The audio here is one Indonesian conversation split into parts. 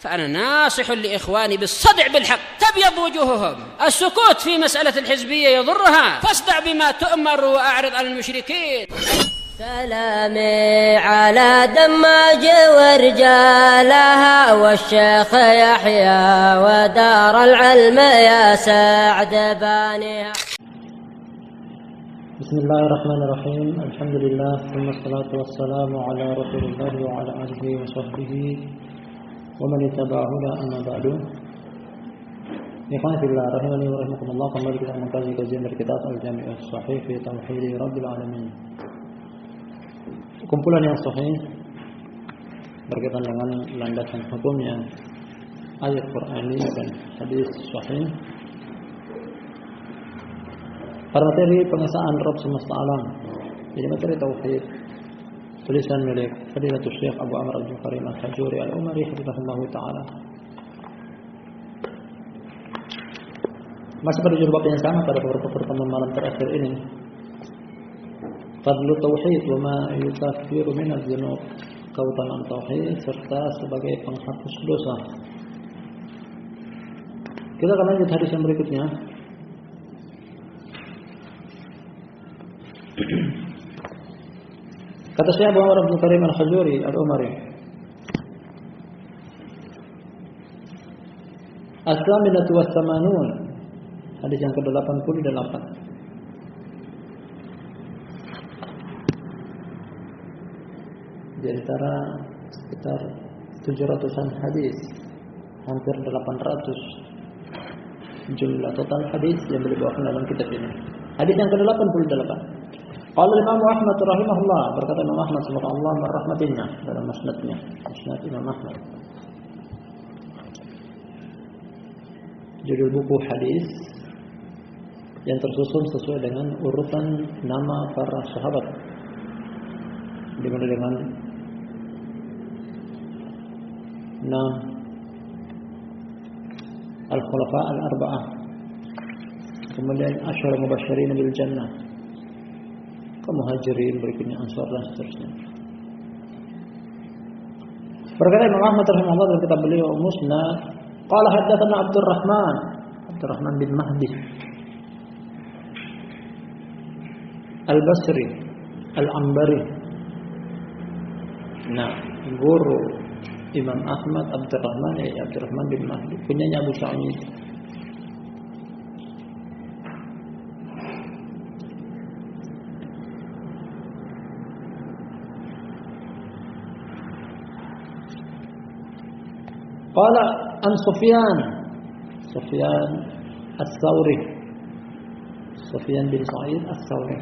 فأنا ناصح لإخواني بالصدع بالحق تبيض وجوههم. السكوت في مسألة الحزبية يضرها، فاصدع بما تؤمر وأعرض عن المشركين. سلامي على دماج ورجالها والشيخ يحيى ودار العلم يا سعد بانيها. بسم الله الرحمن الرحيم. الحمد لله ثم الصلاة والسلام على رسول الله وعلى آله وصحبه ومن اتبعه أما بعد. Ikhwan fillah rahimani wa rahimakumullah, kembali kita mengkaji kajian dari kitab Al-Jami' As-Sahih fi Tauhid Rabbil Alamin. Kumpulan yang sahih berkaitan dengan landasan hukumnya ayat Qur'ani dan hadis sahih pada materi pengesaan Rabb semesta alam, jadi materi tauhid, tulisan milik Fadilatul Syekh Abu Amr Abdul Karim Al-Hajuri Al-Umari hafizahullah ta'ala. Masih pada judul bab yang sama pada beberapa pertemuan malam terakhir ini, Fadlu Tauhid wa ma yukaffiru min adz-dzunub, keutamaan tauhid serta sebagai penghapus dosa. Kita akan lanjut hadis yang berikutnya. Kata Syekh Abu Amr Abdul Karim Al-Hajuri Al-Umari, As-saminatu was-samanun, hadis yang ke-88. Di antara sekitar 700-an hadis, hampir 800 jumlah total hadis yang dibawakan dalam kitab ini. Hadis yang ke-88. Qala Imam Ahmad rahimahullah, berkata Imam Ahmad semoga Allah merahmatinya dalam musnadnya, Musnad Imam Ahmad. Judul buku hadis yang tersusun sesuai dengan urutan nama para sahabat, dimulai dengan 6 Al-Khulafa Al-Arba'ah, kemudian Asyara Mubasysyirin bil Jannah, Muhajirin, berikutnya Ansar dan seterusnya. Berkata Imam Ahmad rahimahullah dalam kitab beliau Musnad, qala haddatsana Abdurrahman bin Mahdi Al-Basri Al-Ambari. Nah, guru Imam Ahmad Abdurrahman bin Mahdi, punyanya Abu Sa'id. Qala an Sufyan Ats-Tsauri, Sufyan bin Sa'id Ats-Tsauri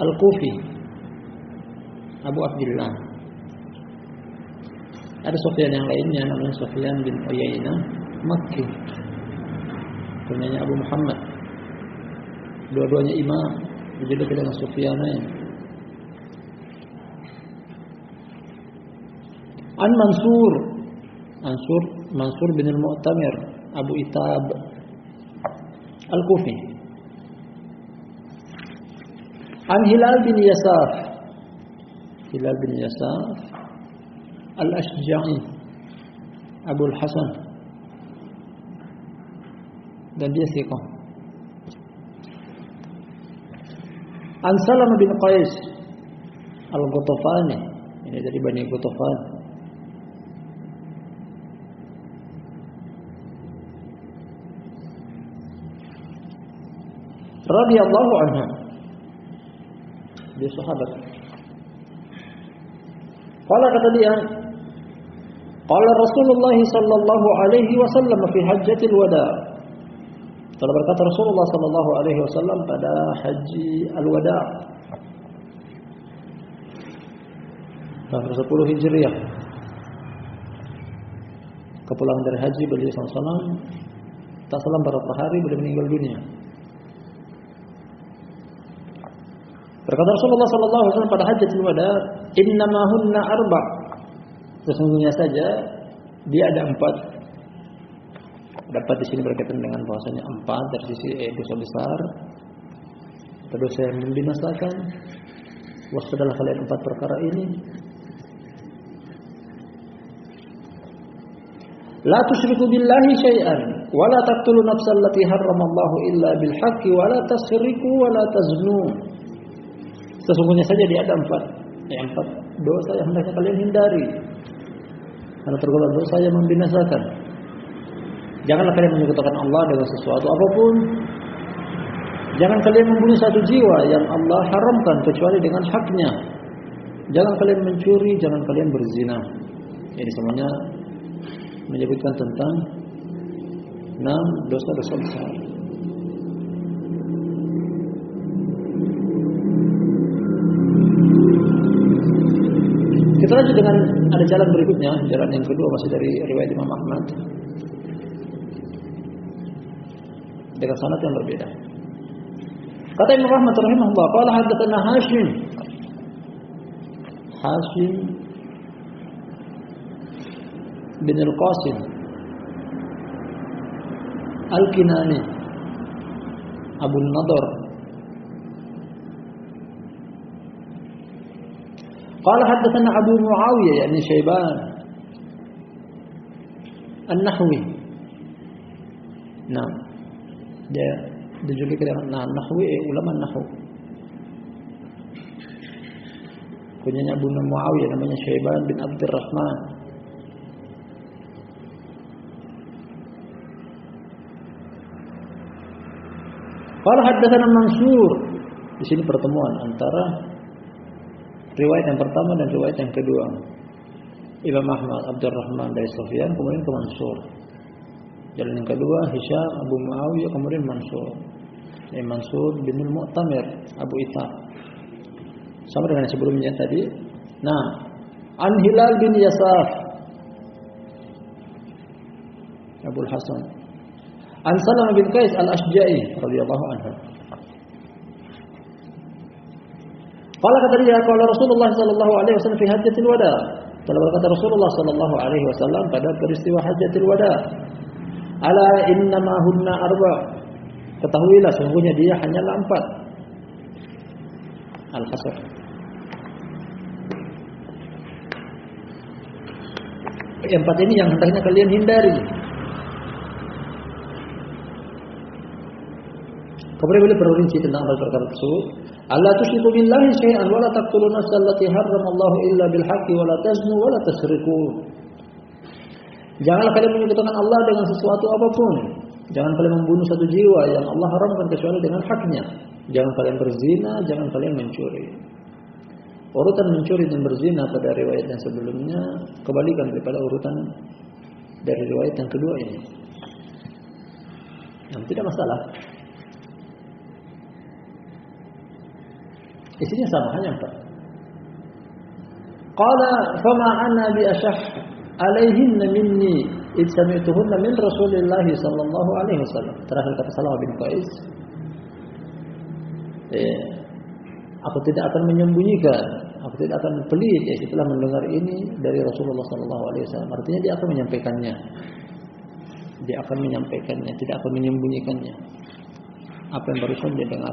Al-Kufi Abu Abdullah. Ada Sufyan yang lainnya namanya Sufyan bin Uyainah Makki, punyanya Abu Muhammad. Dua-duanya imam, dijuluki dengan Sufyanain. An Mansur bin Al-Mu'tamir Abu Itab Al-Kufi. An Hilal bin Yasaf Al-Ashja'i Abu Al-Hasan, dan dia thiqah. An Salamah bin Qais Al-Ghatafani, ini dari Bani Ghatafan. Radhiyallahu anha, dia sahabat. Qala, kata dia, qala Rasulullah sallallahu alaihi wasallam fi hajjatil wada'. Telah berkata Rasulullah sallallahu alaihi wasallam pada haji al-wada' tahun 10 Hijriah. Kepulangan dari haji beliau sallallahu alaihi wasallam, tak selang beberapa hari beliau meninggal dunia. Berkata Rasulullah sallallahu alaihi wasallam pada hajjatul wada, innama hunna arba', sesungguhnya saja dia ada 4. Dapat di sini berkaitan dengan bahwasanya 4 dari sisi dosa besar, dosa yang membinasakan. Waspadalah kalian 4 perkara ini. La tusyriku billahi syai'an wa la taqtulu nafsal lati harramallahu illa bil haqqi wa la tasriku wa la taznu. Sesungguhnya saja dia ada empat dosa yang hendaknya kalian hindari. Karena tergolong dosa yang membinasakan. Janganlah kalian menyekutukan Allah dengan sesuatu apapun. Jangan kalian membunuh satu jiwa yang Allah haramkan kecuali dengan haknya. Jangan kalian mencuri, jangan kalian berzina. Ini semuanya menyebutkan tentang 6 dosa-dosa besar. Kita lanjut dengan ada jalan berikutnya, jalan yang kedua masih dari riwayat Imam Ahmad dengan sanad yang berbeda. Kata Imam Ahmad rahimahullah, qala haddatsana Hashim bin Al-Qasim Al-Kinani Abu Nadhr qala haddatsana Abu Muawiyah yakni Syaiban An-Nahwi. Nah, dia dijuluki dengan Nahwi, ulama Nahwu. Kunyanya Abu Muawiyah namanya Syaiban bin Abdurrahman. Qala haddatsana Mansur. Di sini pertemuan antara riwayat yang pertama dan riwayat yang kedua. Imam Ahmad Abdurrahman dari Sufyan kemudian ke Mansur. Jalan yang kedua Hisham Abu Muawiyah kemudian Mansur. Mansur bin Al-Mu'tamir Abu Ithaq. Sama dengan sebelumnya tadi. Nah, An Hilal bin Yasaf Abul Hasan. An Salamah bin Qais Al-Ashja'i radhiyallahu anhu. Qala kata dia, qala Rasulullah sallallahu alaihi wasallam fi hajjatil wada. Telah berkata Rasulullah sallallahu alaihi wasallam pada peristiwa hajjatil wada. Ala innama hunna arba. Ketahuilah sungguhnya dia hanyalah 4. Al-Hasr. Yang 4 ini yang hendaknya kalian hindari. Kemudian beliau berinci tentang perkara tersebut. Alla tusyriku billahi syai'an wa la taqtulu nafsal lati harramallahu illa bil haqqi wa la taznu wa la tasriku. Janganlah kalian menyekutukan Allah dengan sesuatu apapun. Jangan kalian membunuh satu jiwa yang Allah haramkan kecuali dengan haknya. Jangan kalian berzina, jangan kalian mencuri. Urutan mencuri dan berzina pada riwayat yang sebelumnya kebalikan daripada urutan dari riwayat yang kedua ini. Yang tidak masalah. Isinya sama, hanya 4. Qala fama ana bi ashah alaihinna minni id sami'tuhunna min Rasulillah sallallahu alaihi wasallam. Terakhir kata Salamah bin Qais, aku tidak akan menyembunyikan, aku tidak akan pelit setelah mendengar ini dari Rasulullah sallallahu alaihi wasallam. Artinya dia akan menyampaikannya. Dia akan menyampaikannya, tidak akan menyembunyikannya. Apa yang barusan dia dengar.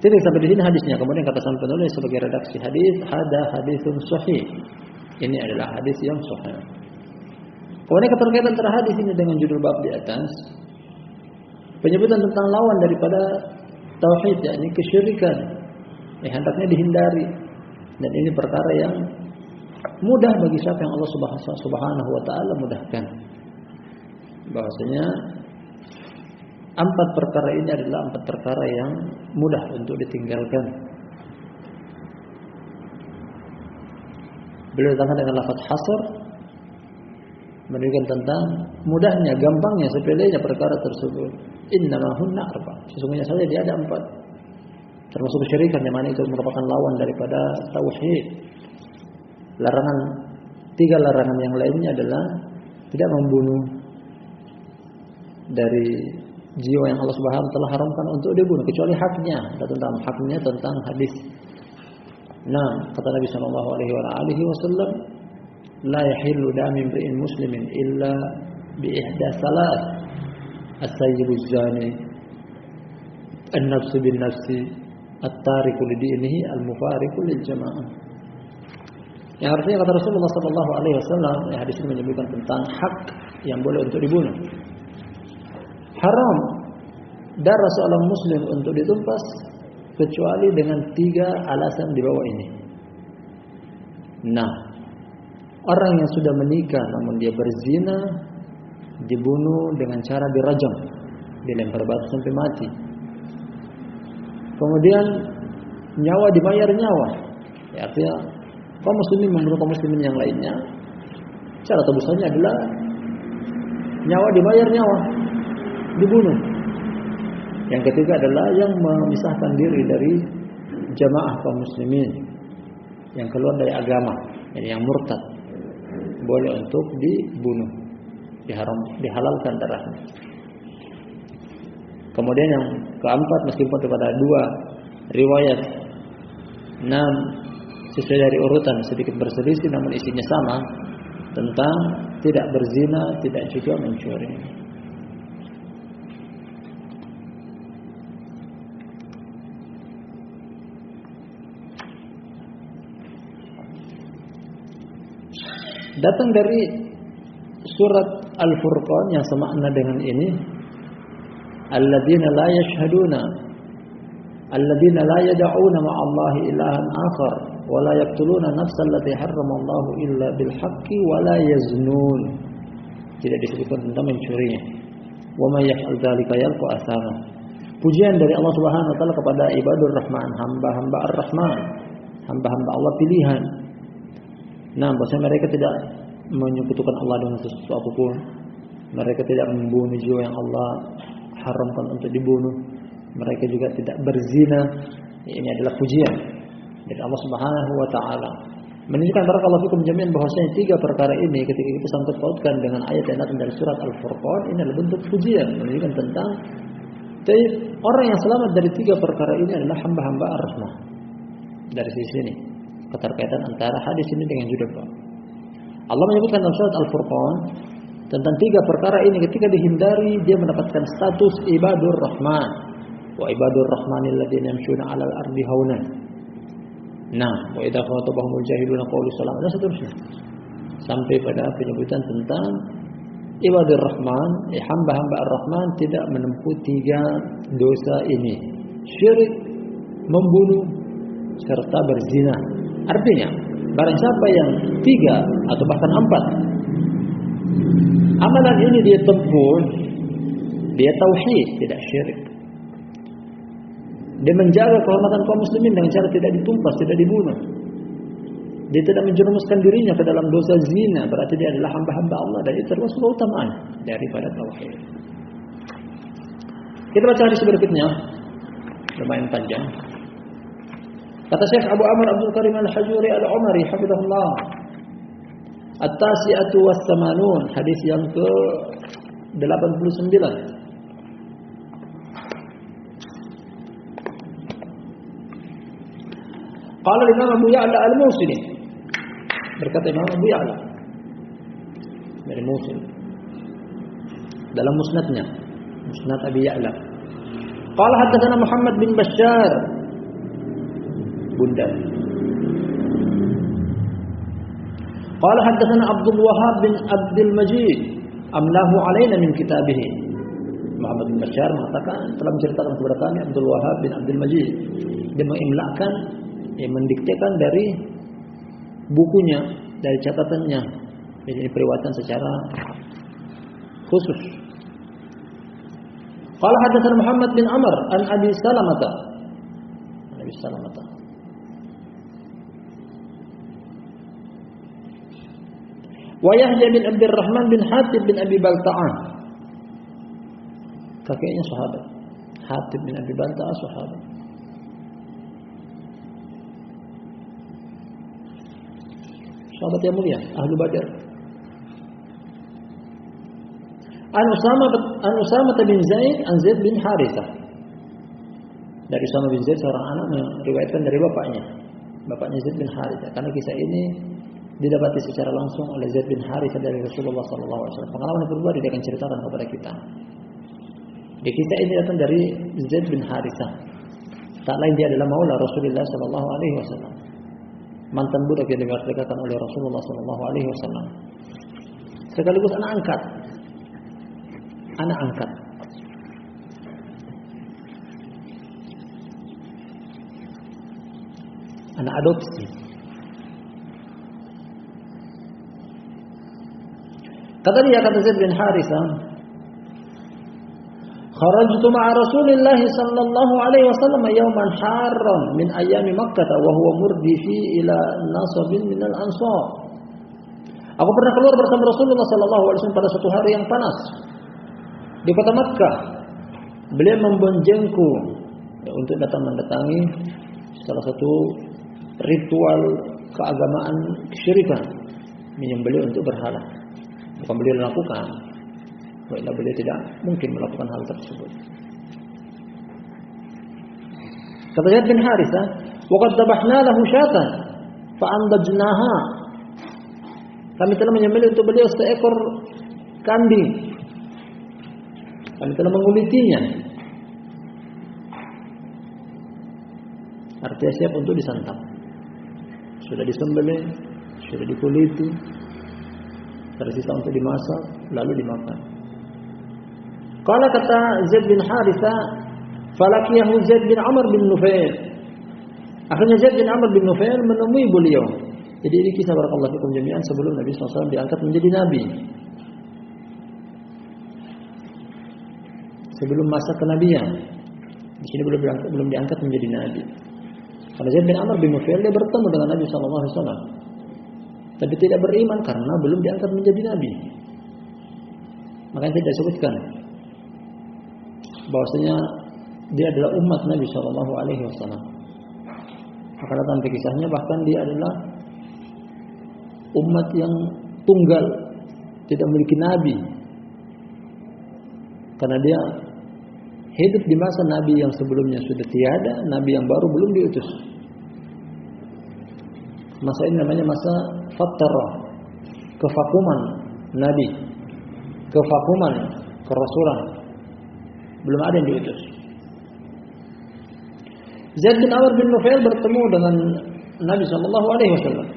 Jadi sampai di sini hadisnya. Kemudian kata sang penulis sebagai redaksi hadis, hada hadisun sahih. Ini adalah hadis yang sahih. Kemudian keterkaitan antara hadis ini dengan judul bab di atas, penyebutan tentang lawan daripada tauhid, yakni kesyirikan, hendaknya dihindari. Dan ini perkara yang mudah bagi siapa yang Allah Subhanahu wa taala mudahkan. Bahwasanya 4 perkara ini adalah 4 perkara yang mudah untuk ditinggalkan. Beliau datangkan dengan lafaz hasr menunjukkan tentang mudahnya, gampangnya, sepelenya perkara tersebut. Innama hunna arba. Sesungguhnya saja dia ada 4. Termasuk kesyirikan yang mana itu merupakan lawan daripada tauhid. Larangan 3 larangan yang lainnya adalah tidak membunuh dari jiwa yang Allah Subhanahu wa taala haramkan untuk dibunuh kecuali haknya. Tentang haknya tentang hadis. Nah, kata Nabi sallallahu alaihi wasallam, la yahillu damu imri'in muslimin illa bi ihda salat. As-sayyibu zani, an-nafsu bin-nafsi, at-tariku li dinihi, al-mufariqu lil jamaah. Yang artinya kata Rasulullah sallallahu alaihi wasallam, hadis ini menyebutkan tentang hak yang boleh untuk dibunuh. Haram darah seorang muslim untuk ditumpas kecuali dengan 3 alasan di bawah ini. Nah, orang yang sudah menikah namun dia berzina dibunuh dengan cara dirajam, dilempar batu sampai mati. Kemudian nyawa dibayar nyawa. Ya, artinya kaum muslimin membunuh kaum muslimin yang lainnya, cara tebusannya adalah nyawa dibayar nyawa, dibunuh. Yang ketiga adalah yang memisahkan diri dari jamaah kaum muslimin, yang keluar dari agama, yang murtad, boleh untuk dibunuh, dihalalkan darahnya. Kemudian yang keempat, meskipun kepada 2 riwayat, 6 sesuai dari urutan sedikit berselisih namun isinya sama, tentang tidak berzina, tidak juga mencuri. Datang dari surat Al-Furqan yang semakna dengan ini, alladzina la yashhaduna alladzina la yad'una ma'allahi ilahan akhar wa la yaqtuluna nafsan allati harramallahu illa bil haqqi wa la yaznun. Tidak disebutkan tentang mencurinya. Wa may yaf'al dzalika yalqa asama. Pujian dari Allah Subhanahu wa taala kepada ibadur Rahman, hamba-hamba Ar-Rahman, hamba-hamba Allah pilihan. Nah, bahwasanya mereka tidak menyekutukan Allah dengan sesuatu apapun. Mereka tidak membunuh jiwa yang Allah haramkan untuk dibunuh. Mereka juga tidak berzina. Ini adalah pujian dari Allah Subhanahu wa taala. Menunjukkan barakallahu fikum jami'an bahwasanya 3 perkara ini ketika kita sangkut pautkan dengan ayat yang datang dari surat Al-Furqan, ini adalah bentuk pujian, menunjukkan tentang orang yang selamat dari 3 perkara ini adalah hamba-hamba Ar-Rahman. Dari sisi ini keterkaitan antara hadis ini dengan judul bab. Allah menyebutkan dalam surat Al-Furqan tentang 3 perkara ini, ketika dihindari dia mendapatkan status ibadur Rahman. Wa ibadur Rahmanil ladzina yamshuna 'alal ardi hauna. Nah, wa idza khatabahumul jahiluna qalu salam, dan seterusnya. Sampai pada penyebutan tentang ibadur Rahman, hamba-hamba Ar-Rahman tidak menempuh 3 dosa ini. Syirik, membunuh, serta berzina. Artinya, barang siapa yang 3 atau bahkan 4 amalan ini dia tempuh, dia tauhid, tidak syirik. Dia menjaga kehormatan kaum muslimin dengan cara tidak ditumpas, tidak dibunuh. Dia tidak menjerumuskan dirinya ke dalam dosa zina, berarti dia adalah hamba-hamba Allah, dan itu termasuk keutamaan daripada tauhid. Kita baca hadis berikutnya, lumayan panjang. Kata Syekh Abu Amr Abdul Karim Al-Hajuri Al-Umari hafizahullah, At-Tasi'atu was-Samanun, hadis yang ke-89. Qala Imam Abu Ya'la Al-Mawsili, berkata Imam Abu Ya'la dari Mawsil dalam musnadnya, Musnad Abi Ya'la. Qala haddatsana Muhammad bin Bashar Bundar. Qala haddatsana Abdul Wahhab bin Abdul Majid amlahu alaina min kitabih. Muhammad bin Bashar mengatakan telah menceritakan kepada kami Abdul Wahhab bin Abdul Majid. Dia mengimlakan, mendiktekan dari bukunya, dari catatannya. Jadi periwayatan secara khusus. Qala haddatsana Muhammad bin Amr an Abi Salamah. Abi Salamah. Wa Yahya bin Abdurrahman bin Hatib bin Abi Balta'ah. Kakeknya sahabat. Hatib bin Abi Balta'ah sahabat. Sahabat yang mulia, ahlu Badar. An Usamah bin Zaid, an Zaid bin Harithah. Dari Usamah bin Zaid, seorang anak meriwayatkan dari bapaknya Zaid bin Harithah. Karena kisah ini didapati secara langsung oleh Zaid bin Harithah dari Rasulullah SAW. Pengalaman yang pribadi dia akan ceritakan kepada kita. Di kisah ini datang dari Zaid bin Harithah. Tak lain dia adalah maula Rasulullah SAW. mantan budak yang dimerdekakan oleh Rasulullah sallallahu alaihi wasallam. Sekaligus anak angkat. Anak angkat. Anak adopsi. Kata Zaid bin Harithah, kharajtu ma'a Rasulillah sallallahu alaihi wasallam yawman harran min ayami Makkah wa huwa murdifi ila nasabin min al-ansar. Aku pernah keluar bersama Rasulullah sallallahu alaihi wasallam pada suatu hari yang panas di kota Makkah. Beliau membonjengku untuk datang mendatangi salah satu ritual keagamaan kesyirikan, menyembelih untuk berhala. Bukan beliau lakukan, karena beliau tidak mungkin melakukan hal tersebut. Kata Zaid bin Harithah, "Waqad dhabahna lahu syatan fa andajnaha." Kami telah menyembelih untuk beliau seekor kambing. Kami telah mengulitinya. Artinya siap untuk disantap. Sudah disembelih, sudah dikuliti, tersisa untuk dimasak, lalu dimakan. Qala kata Zaid bin Harithah, falakiyahu Zaid bin Amr bin Nufail. Akhirnya Zaid bin Amr bin Nufail menemui beliau. Jadi ini kisah barakallahu fikum jami'an sebelum Nabi SAW diangkat menjadi nabi. Sebelum masa kenabian. Di sini belum diangkat menjadi nabi. Karena Zaid bin Amr bin Nufail dia bertemu dengan Nabi SAW. Tapi tidak beriman karena belum diangkat menjadi nabi. Makanya tidak disebutkan bahwasanya dia adalah umat Nabi Shallallahu Alaihi Wasallam. Maka datang kisahnya bahkan dia adalah umat yang tunggal, tidak memiliki nabi. Karena dia hidup di masa nabi yang sebelumnya sudah tiada, nabi yang baru belum diutus. Masa ini namanya masa fatrah, kevakuman nabi, kevakuman kerasulan, belum ada yang diutus. Zaid bin Amr bin Nufail bertemu dengan Nabi sallallahu alaihi wasallam.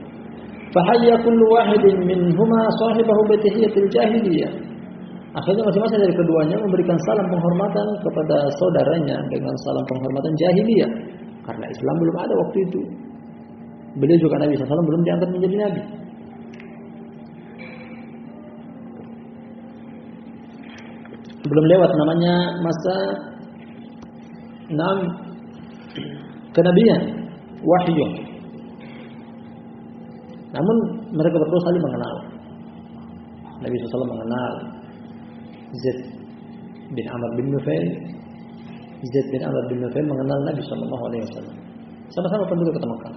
Fahayya kullu wahidin minhuma sahibahu bi tahiyatil jahiliyah. Akhirnya masing-masing dari keduanya memberikan salam penghormatan kepada saudaranya dengan salam penghormatan jahiliyah. Karena Islam belum ada waktu itu. Beliau juga Nabi sallallahu alaihi wasallam belum diangkat menjadi nabi. Belum lewat namanya masa kenabian, wahyu. Namun mereka berdua saling mengenal. Nabi SAW mengenal Zaid bin Amr bin Nufail. Zaid bin Amr bin Nufail mengenal Nabi SAW. Sama-sama penduduk kota Makkah.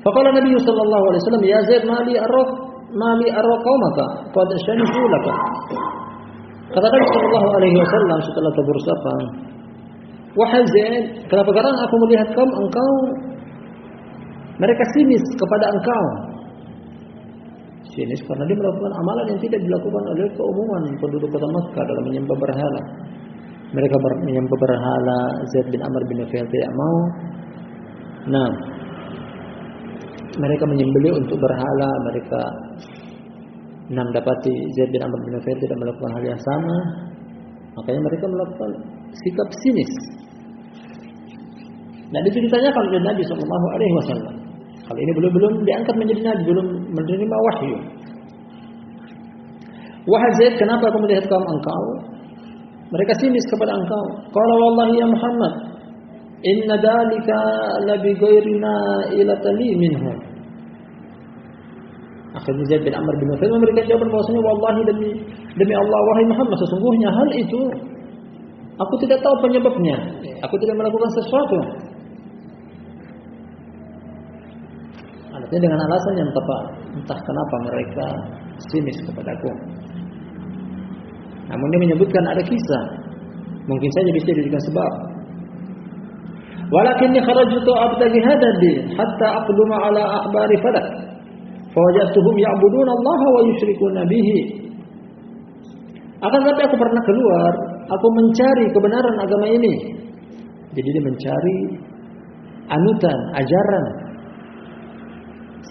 Faqala Nabi SAW, "Ya Zaid, mali araq qaumaka qad shanifu laka." Kata Nabi SAW setelah tegur sapa, "Wahai Zaid, kenapa sekarang aku melihat engkau mereka sinis kepada engkau?" Sinis karena dia melakukan amalan yang tidak dilakukan oleh keumuman penduduk kota Makkah dalam menyembah berhala. Mereka menyembah berhala, Zaid bin Amr bin Nufail tidak mau. Nah, mereka menyembelih untuk berhala, mereka dapati Zaid bin Amr bin Nufail tidak melakukan hal yang sama, makanya mereka melakukan sikap sinis. Dan itu ditanyakan oleh Nabi Sallallahu Alaihi Wasallam. Kali ini belum diangkat menjadi nabi, belum menerima wahyu. Wahai Zaid, kenapa aku melihat kaum engkau? Mereka sinis kepada engkau. Qala wallahi ya Muhammad, inna dalika labi ghairina ila tali minhu. Akhirnya Zaid bin Amr bin Nufail memberikan jawaban bahwasanya wallahi demi Allah wahai Muhammad, sesungguhnya hal itu aku tidak tahu penyebabnya. Aku tidak melakukan sesuatu. Artinya dengan alasan yang tepat, entah kenapa mereka sinis kepadaku. Namun dia menyebutkan ada kisah, mungkin saja bisa dijadikan sebab. Walakinni kharajtu abtaghi hadha ad-din hatta aqduma ala akhbari falak. Fawajadtuhum ya'budun Allah wa yusyrikuna bihi. Akan tetapi aku pernah keluar, aku mencari kebenaran agama ini. Jadi dia mencari anutan, ajaran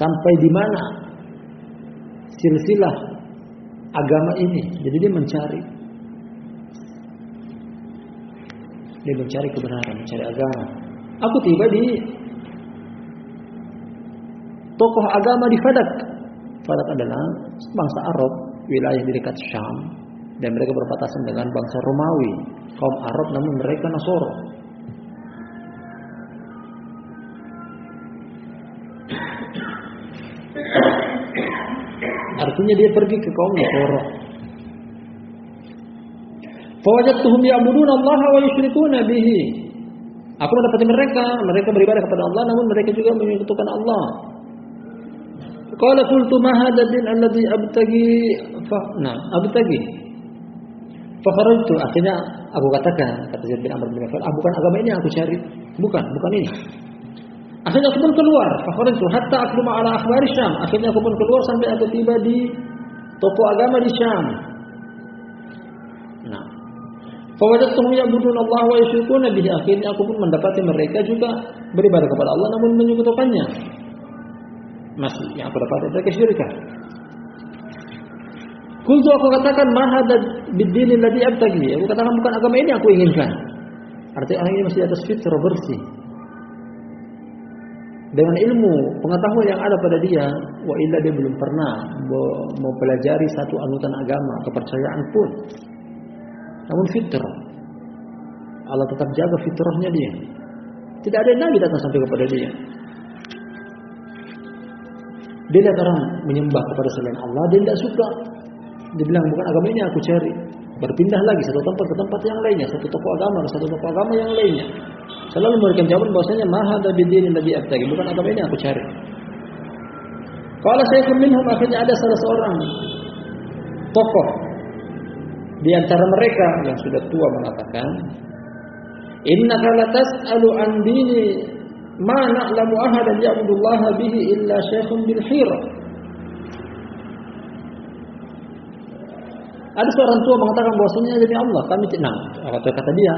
sampai di mana silsilah agama ini. Jadi dia mencari kebenaran, mencari agama. Aku tiba di tokoh agama di Fadak. Fadak adalah bangsa Arab, wilayah di dekat Syam, dan mereka berbatasan dengan bangsa Romawi, kaum Arab namun mereka Nasoro. Artinya dia pergi ke kaum Nasoro. Fawajadtuhum ya'buduna Allah wa yusyrikuna bihi. Aku mendapati mereka beribadah kepada Allah namun mereka juga menyekutukan Allah. Qala qultu ma hadha din alladhi abtagi fa kharajtu. Akhirnya aku katakan, kata Zaid bin Amr bin Affan, bukan agama ini yang aku cari. Bukan ini. Akhirnya aku pun keluar, fa kharajtu hatta aqduma ala akhbari Syam. Akhirnya aku pun keluar sampai aku tiba di toko agama di Syam. Nah, fawajadtuhum ya'buduna Allah wa yusyrikuna bihi. Akhirnya aku pun mendapati mereka juga beribadah kepada Allah namun menyekutukannya. Masih yang aku dapat mereka syirikan. Kultu, aku katakan ma hadza bid-din alladhi abtagi. Aku katakan bukan agama ini aku inginkan. Artinya orang ini masih di atas fitrah bersih. Dengan ilmu pengetahuan yang ada pada dia, wa illa dia belum pernah mempelajari satu anutan agama, kepercayaan pun. Namun fitrah, Allah tetap jaga fitrahnya dia. Tidak ada nabi datang sampai kepada dia. Dia lihat orang menyembah kepada selain Allah, dia tidak suka. Dia bilang bukan agama ini aku cari. Berpindah lagi satu tempat ke tempat yang lainnya, satu toko agama ke satu toko agama yang lainnya. Selalu memberikan jawaban bahwasanya ma hadza bid-din alladhi abtagi, bukan agama ini aku cari. Qala sayyikum minhum, akhirnya ada salah seorang tokoh di antara mereka yang sudah tua mengatakan, innaka latas'alu an dini ma na'lamu ahadan ya'budullaha bihi illa syekhun bil Hira. Ada seorang tua mengatakan bahwasanya demi Allah kami tidak. Kata dia,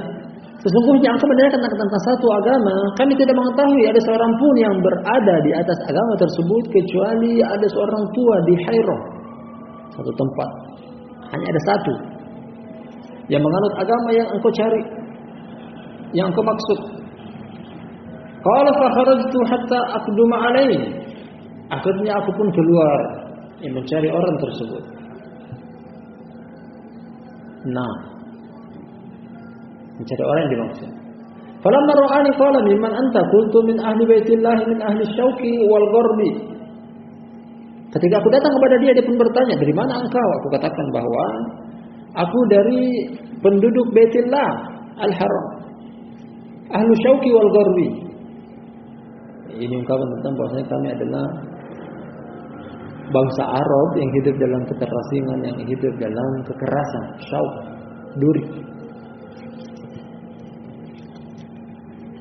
sesungguhnya engkau menanyakan tentang satu agama, kami tidak mengetahui ada seorang pun yang berada di atas agama tersebut kecuali ada seorang tua di Hira, satu tempat. Hanya ada satu yang menganut agama yang engkau cari, yang engkau maksud. Qala fa kharajtu hatta aqduma alaihi. Akhirnya aku pun keluar yang mencari orang tersebut. Nah, mencari orang yang dimaksud. Falamma ra'ani qala mimman anta? Qultu min ahli baitillah min ahli syauqi wal gharbi. Ketika aku datang kepada dia pun bertanya, dari mana engkau? Aku katakan bahwa aku dari penduduk Baitillah Al-Haram, ahlu syauqi wal gharbi. Ini ungkapan tentang bahwasanya kami adalah bangsa Arab yang hidup dalam keterasingan, yang hidup dalam kekerasan, syauq, duri.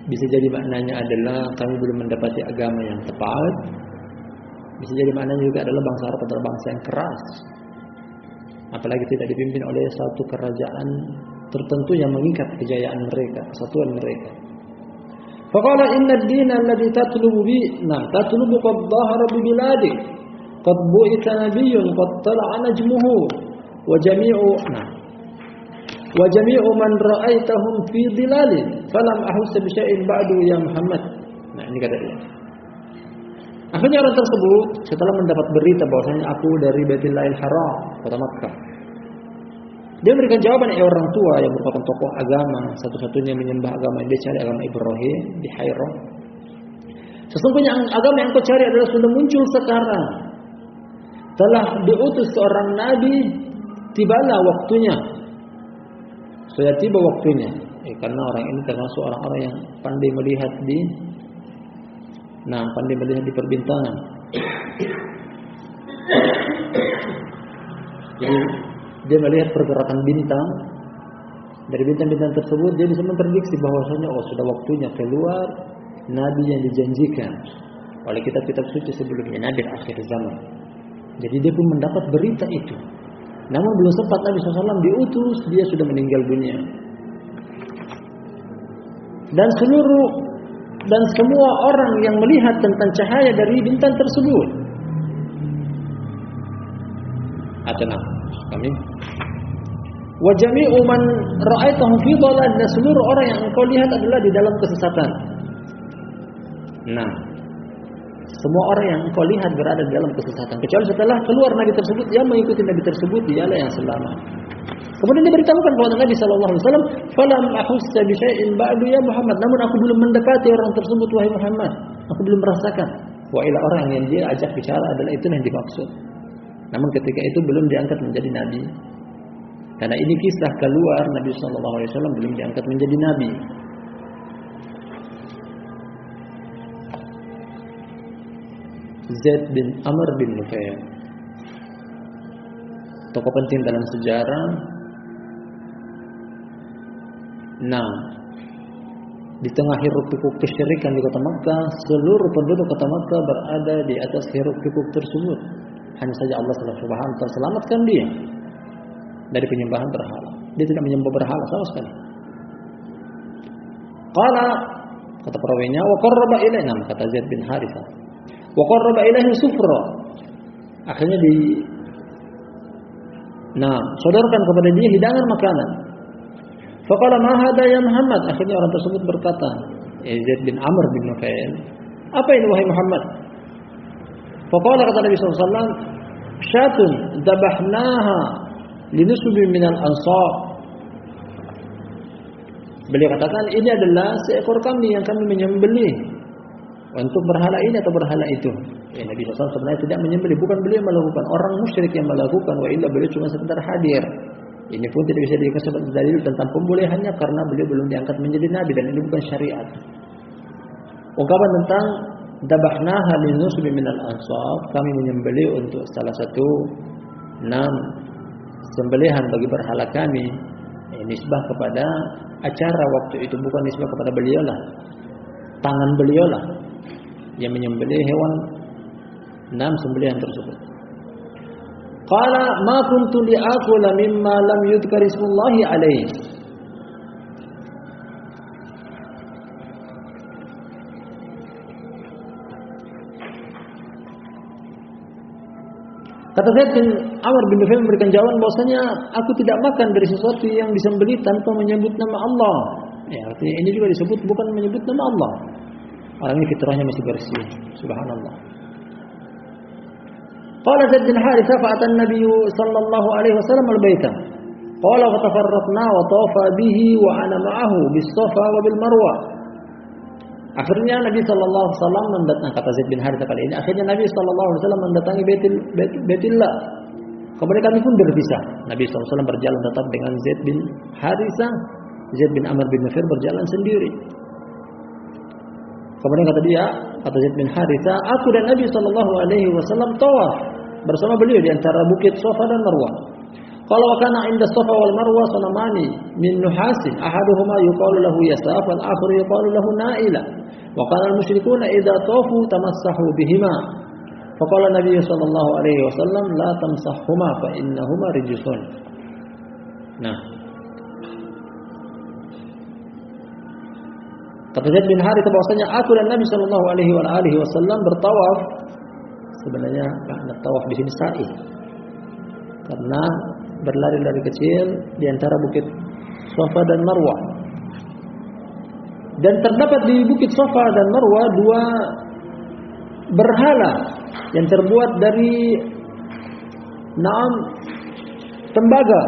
Bisa jadi maknanya adalah kami belum mendapati agama yang tepat. Bisa jadi maknanya juga adalah bangsa Arab adalah bangsa yang keras. Apalagi tidak dipimpin oleh satu kerajaan tertentu yang mengikat kejayaan mereka, kesatuan mereka. Faqala inna ad-dina alladhi tatlubu bi, tatlubu qad dhahara bi biladi. Qad bu'itha nabiyyun qad tala'a najmuhu wa jami'u man ra'aitahum fi dhilalin falam ahussa bi syai'in ba'du ya Muhammad. Nah, ini kata dia. Akhirnya orang tersebut setelah mendapat berita bahwasanya aku dari Baitillahil Haram, kota Makkah. Dia memberikan jawaban orang tua yang merupakan tokoh agama, satu-satunya menyembah agama yang dia cari, agama Ibrahim di Hira. Sesungguhnya agama yang kau cari adalah sudah muncul sekarang. Telah diutus seorang nabi, tibalah waktunya. Sudah tiba waktunya. Karena orang ini termasuk orang-orang yang pandai melihat di perbintangan. Jadi dia melihat pergerakan bintang. Dari bintang-bintang tersebut dia bisa memprediksi bahwasanya sudah waktunya keluar nabi yang dijanjikan oleh kitab-kitab suci sebelumnya, nabi akhir zaman. Jadi dia pun mendapat berita itu. Namun belum sempat Nabi SAW diutus, dia sudah meninggal dunia. Dan seluruh dan semua orang yang melihat tentang cahaya dari bintang tersebut. Atana kami. Wa jami'u man ra'aitahu fi dhalal, dan seluruh orang yang engkau lihat adalah di dalam kesesatan. Nah, semua orang yang engkau lihat berada di dalam kesesatan, kecuali setelah keluar Nabi tersebut, yang mengikuti Nabi tersebut dialah yang selamat. Kemudian diberitahukan kepada Nabi sallallahu alaihi wasallam, "Falam ahussa bi syai'in ba'du ya Muhammad." Namun aku belum mendapati orang tersebut wahai Muhammad. Aku belum merasakan. Wa ila, orang yang dia ajak bicara adalah itu yang dimaksud. Namun ketika itu belum diangkat menjadi nabi. Karena ini kisah keluar Nabi sallallahu alaihi wasallam belum diangkat menjadi nabi. Zaid bin Amr bin Nufail, tokoh penting dalam sejarah. Nah, di tengah hiruk pikuk kesyirikan di kota Makkah, seluruh penduduk kota Makkah berada di atas hiruk pikuk tersebut. Hanya saja Allah Subhanahu wa taala selamatkan dia dari penyembahan berhala. Dia tidak menyembah berhala sama sekali. Qala, kata perawinya, wa qarraba ilaina, kata Zaid bin Harithah, wa qarraba ilaihi sufra. Akhirnya sodorkan kepada dia hidangan makanan. Faqala ma hada ya Muhammad. Akhirnya orang tersebut berkata, Zaid bin Amr bin Nufail, apa ini wahai Muhammad? Faqala, kata Nabi sallallahu alaihi wasallam, syatun dabahnaha linusbi minal ansar. Beliau katakan, ini adalah seekor kambing yang kami menyembelih untuk berhala ini atau berhala itu. Nabi SAW sebenarnya tidak menyembelih, bukan beliau melakukan, orang musyrik yang melakukan. Wa illa, beliau cuma sekedar hadir. Ini pun tidak bisa dijadikan sebagai dalil tentang pembolehannya karena beliau belum diangkat menjadi nabi dan ini bukan syariat. Ungkapan tentang dabahnaha linusbi minal ansar, kami menyembelih untuk salah satu sembelihan bagi berhala kami. Nisbah kepada acara waktu itu, bukan nisbah kepada beliau lah. Tangan beliau lah yang menyembelih hewan sembelihan tersebut. Qala ma kuntu li'akula mimma lam yudhkar ismullahi alaihi. Kata Zaid bin Amr bin Nufail memberikan jawaban bahwasanya aku tidak makan dari sesuatu yang disembelih tanpa menyebut nama Allah. Ya, artinya ini juga disebut bukan menyebut nama Allah. Orang ini fitrahnya masih bersih. Subhanallah. Qala Zaid bin Harithah fa'atan Nabi sallallahu alaihi wasallam al-baita. Qala fa tafarraqna wa tawafa bihi wa ana ma'ahu bis-Safa wa bil Marwa. Akhirnya Nabi sallallahu alaihi wasallam mendatangi, kata Zaid bin Harithah kali ini, akhirnya Nabi sallallahu alaihi wasallam mendatangi Baitillah. Kemudian kami pun berpisah. Nabi sallallahu alaihi wasallam berjalan tetap dengan Zaid bin Harithah. Zaid bin Amr bin Nufail berjalan sendiri. Kemudian kata Zaid bin Harithah, aku dan Nabi sallallahu alaihi wasallam tawaf bersama beliau di antara bukit Safa dan Marwah. Qala wa kana 'inda Safa wal Marwah sanamani min nuhasin, ahaduhuma yuqalu lahu Yasaf wal akhar yuqalu lahu Naila. Wa kana al-musyrikuuna idza tawafu tamassahu bihima. Faqala Nabi sallallahu alaihi wasallam la tamsahhuma fa innahuma rijsun. Nah, kata Zaid bin Harithah bahwasanya aku dan Nabi sallallahu alaihi wasallam bertawaf. Sebenarnya makna tawaf di sini sa'i. Karena berlari-lari kecil di antara bukit Safa dan Marwah. Dan terdapat di bukit Safa dan Marwah dua berhala yang terbuat dari tembaga.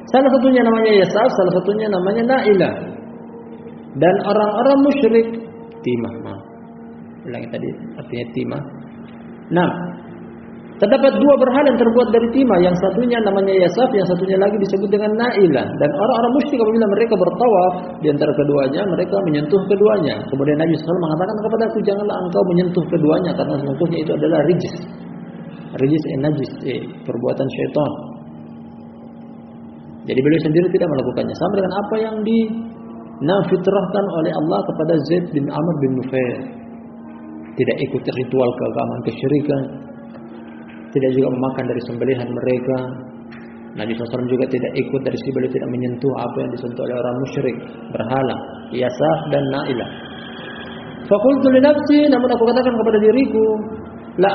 Salah satunya namanya Yasaf, salah satunya namanya Naila. Dan orang-orang musyrik timah. Ulangi tadi artinya timah. Nah, terdapat dua berhala yang terbuat dari timah, yang satunya namanya Yasaf, yang satunya lagi disebut dengan Naila. Dan orang-orang musyrik apabila mereka bertawaf di antara keduanya, mereka menyentuh keduanya. Kemudian Nabi SAW mengatakan kepadaku, janganlah engkau menyentuh keduanya karena sentuhnya itu adalah rijis. Rijis najis, perbuatan syaitan. Jadi beliau sendiri tidak melakukannya. Sama dengan apa yang difitrahkan oleh Allah kepada Zaid bin Amr bin Nufail. Tidak ikut ritual keagamaan kesyirikan. Tidak juga memakan dari sembelihan mereka. Nabi SAW juga tidak ikut dari sisi beliau tidak menyentuh apa yang disentuh oleh orang musyrik, berhala, Yasaf dan Na'ilah. Faqultu li nafsi, namun aku katakan kepada diriku, la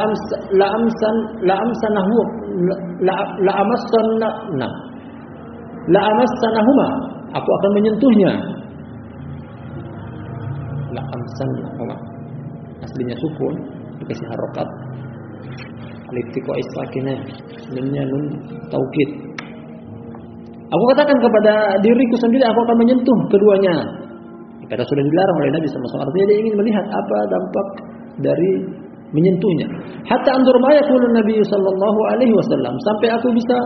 amassanahuma, aku akan menyentuhnya. La amsannahuma, aslinya sukun dikasih harokat, aliftiqo isakinah, nunnya nun taukid. Aku katakan kepada diriku sendiri, aku akan menyentuh keduanya. Karena sudah dilarang oleh Nabi SAW. Artinya dia ingin melihat apa dampak dari menyentuhnya. Hatta anzur ma yaqulu Nabi sallallahu alaihi wasallam, sampai aku bisa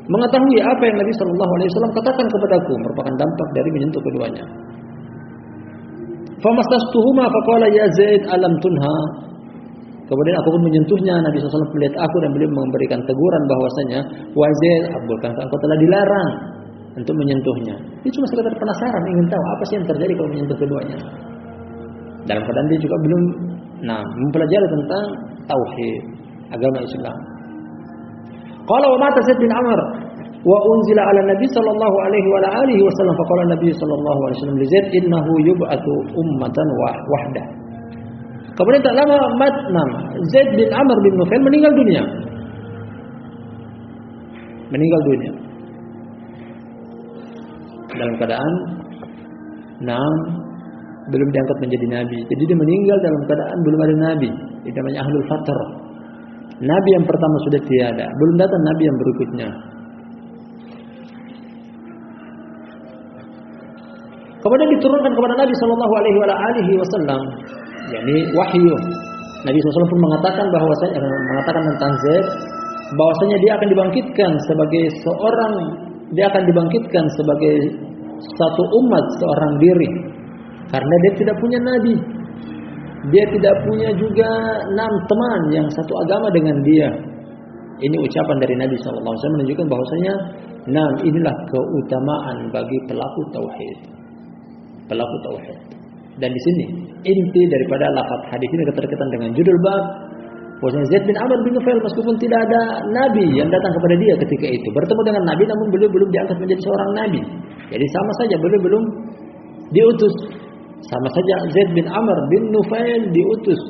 mengetahui apa yang Nabi sallallahu alaihi wasallam katakan kepadaku merupakan dampak dari menyentuh keduanya. Famastastuhuma faqala ya Zaid alam tunha. Kemudian aku pun menyentuhnya. Nabi SAW melihat aku dan beliau memberikan teguran bahwasanya wahai Zaid, bukankah engkau telah dilarang untuk menyentuhnya? Dia cuma sekedar penasaran, ingin tahu apa sih yang terjadi kalau menyentuh keduanya. Dalam keadaan dia juga belum mempelajari tentang tauhid agama Islam. Qala wa mata Zaid bin Amr wa unzila ala Nabi sallallahu alaihi wa alihi wasallam, faqala Nabi sallallahu alaihi wasallam li Zaid innahu yub'atu ummatan wahdah. Kemudian tak lama Zaid bin Amr bin Nufail meninggal dunia. Dalam keadaan belum diangkat menjadi nabi. Jadi dia meninggal dalam keadaan belum ada nabi. Itu namanya ahlul fatrah. Nabi yang pertama sudah tiada, belum datang nabi yang berikutnya. Kemudian diturunkan kepada Nabi sallallahu alaihi wasallam, yakni wahyu. Nabi SAW pun mengatakan tentang Zaid bahwasanya dia akan dibangkitkan sebagai satu umat, seorang diri. Karena dia tidak punya nabi. Dia tidak punya juga 6 teman yang satu agama dengan dia. Ini ucapan dari Nabi SAW menunjukkan bahwasanya inilah keutamaan bagi pelaku tauhid. Dan di sini inti daripada lafaz hadis ini keterkaitan dengan judul bab, bahwasanya Zaid bin Amr bin Nufail meskipun tidak ada nabi yang datang kepada dia ketika itu, bertemu dengan nabi namun beliau belum diangkat menjadi seorang nabi. Jadi sama saja beliau belum diutus. Sama saja Zaid bin Amr bin Nufail diutus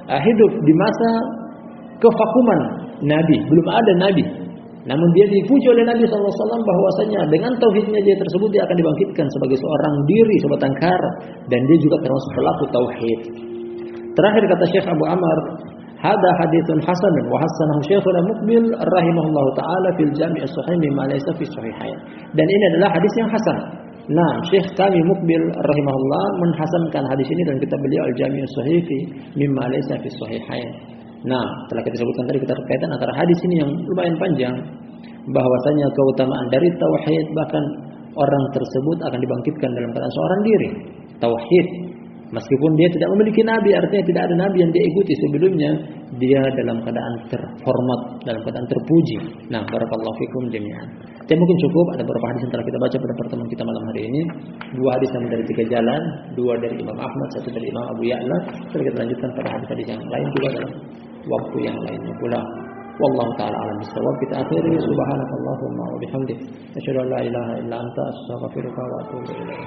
hidup di masa kevakuman nabi, belum ada nabi. Namun dia dipuji oleh Nabi SAW bahwasanya dengan tauhidnya dia tersebut dia akan dibangkitkan sebagai seorang diri, sebatang kara, dan dia juga termasuk pelaku tauhid. Terakhir kata Syekh Abu Amr, hada haditsun hasanun wa hasanahu Syekhuna Muqbil rahimahullahu taala fil Jami' as-Sahih mimma laysa fi sahihain. Dan ini adalah hadis yang hasan. Syekh kami Muqbil rahimahullah menhasankan hadis ini dalam kitab beliau Al-Jami' as-Sahih mimma laysa fi sahihain. Telah kita sebutkan tadi keterkaitan antara hadis ini yang lumayan panjang, bahwasanya keutamaan dari tauhid, bahkan orang tersebut akan dibangkitkan dalam keadaan seorang diri tauhid, meskipun dia tidak memiliki nabi, artinya tidak ada nabi yang dia ikuti sebelumnya, dia dalam keadaan terhormat, dalam keadaan terpuji. Barakallahu fikum jami'an. Tapi mungkin cukup, ada beberapa hadis yang telah kita baca pada pertemuan kita malam hari ini. 2 hadis yang dari 3 jalan, 2 dari Imam Ahmad, 1 dari Imam Abu Ya'la. Kita lanjutkan pada hadis-hadis yang lain juga dalam waktu yang lainnya pula. Wallahu ta'ala alam bisawab. Kita akhiri subhanakallahumma wa bihamdik asyhadu an la ilaha illa anta astaghfiruka wa atubu ilaik.